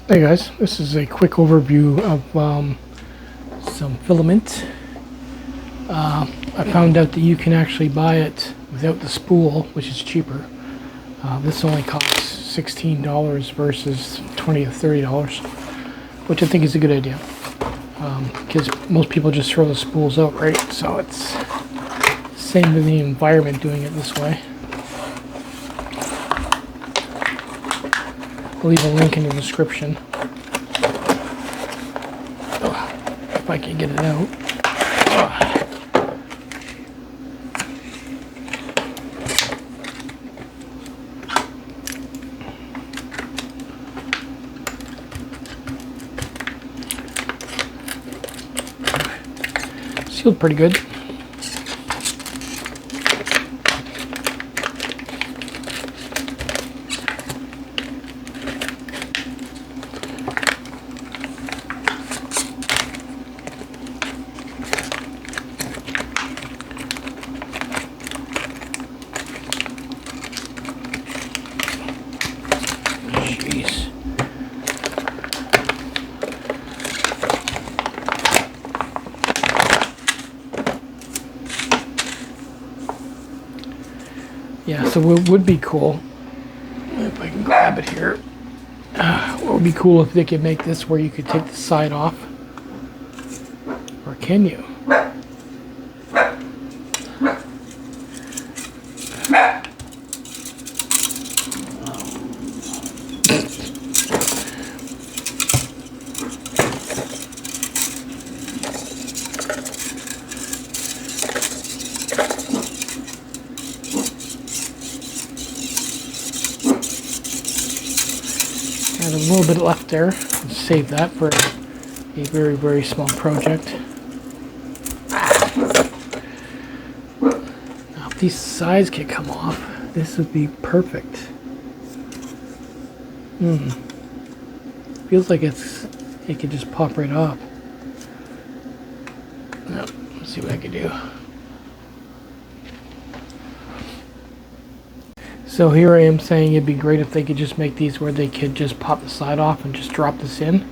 Hey guys, this is a quick overview of some filament. I found out that you can actually buy it without the spool, which is cheaper. This only costs $16 versus $20 to $30, which I think is a good idea. Because most people just throw the spools out, right? So it's same to the environment doing it this way. I'll leave a link in the description. If I can get it out. Sealed pretty good. Jeez. Yeah, so what would be cool, if I can grab it here, what would be cool if they could make this where you could take the side off, or can you? There's a little bit left there. Let's save that for a very, very small project. Now, if these sides could come off, this would be perfect. Feels like it could just pop right off. No, let's see what I can do. So here I am saying it'd be great if they could just make these where they could just pop the side off and just drop this in.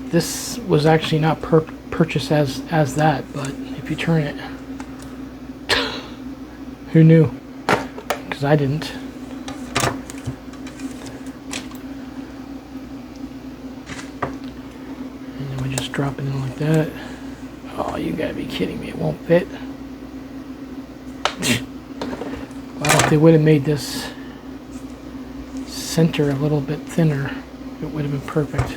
This was actually not purchased as that, but if you turn it, who knew? Because I didn't. And then we just drop it in like that. Oh, you gotta be kidding me, it won't fit. Well, if they would have made this center a little bit thinner, it would have been perfect.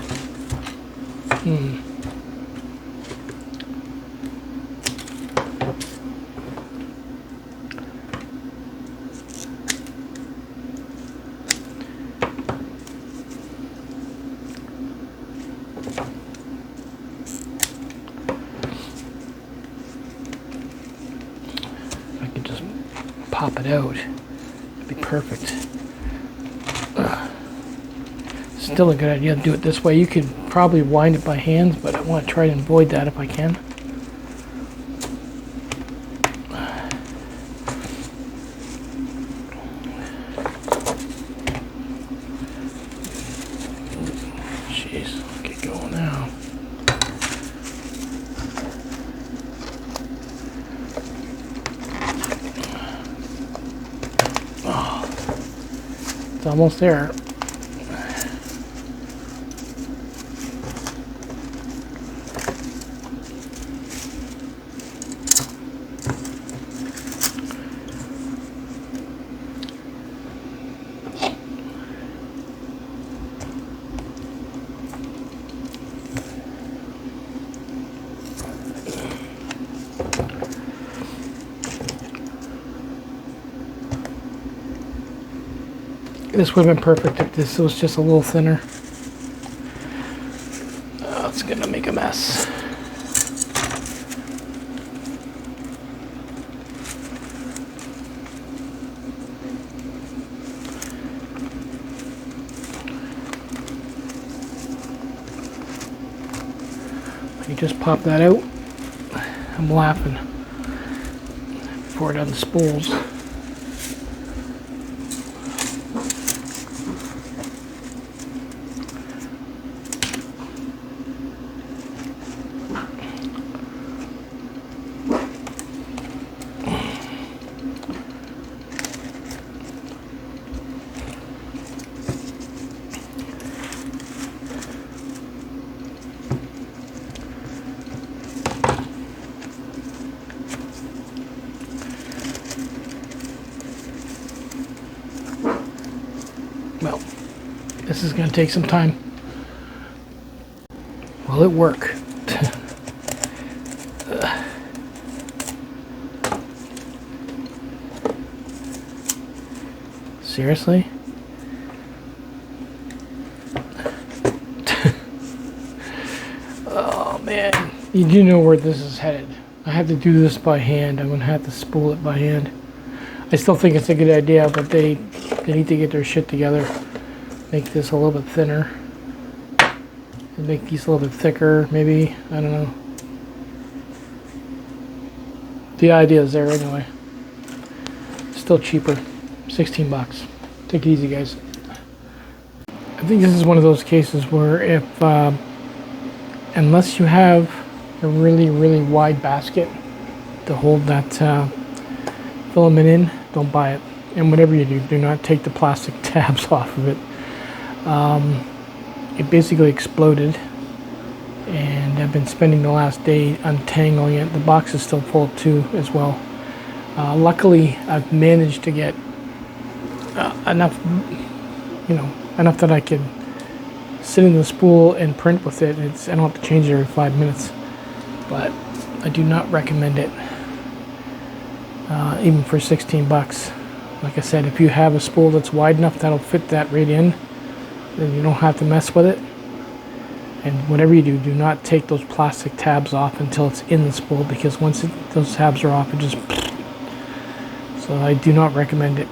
I could just pop it out, it'd be perfect. Still a good idea to do it this way. You could probably wind it by hands, but I want to try and avoid that if I can. Jeez, get going now. Oh, it's almost there. This would have been perfect if this was just a little thinner. Oh, it's gonna make a mess. You just pop that out. I'm laughing. Pour it on the spools. Well, this is going to take some time. Will it work? Seriously? Oh man, you do know where this is headed. I have to do this by hand. I'm gonna have to spool it by hand. I still think it's a good idea, but they need to get their shit together. Make this a little bit thinner. And make these a little bit thicker, maybe. I don't know. The idea is there anyway. Still cheaper. 16 bucks. Take it easy, guys. I think this is one of those cases where if unless you have a really, really wide basket to hold that filament in, don't buy it. And whatever you do, do not take the plastic tabs off of it. It basically exploded, and I've been spending the last day untangling it. The box is still full too as well. Luckily, I've managed to get enough, enough that I can sit in the spool and print with it. I don't have to change it every 5 minutes, but I do not recommend it, even for 16 bucks. Like I said, if you have a spool that's wide enough that'll fit that right in, then you don't have to mess with it. And whatever you do, do not take those plastic tabs off until it's in the spool, because once those tabs are off, it just... So I do not recommend it.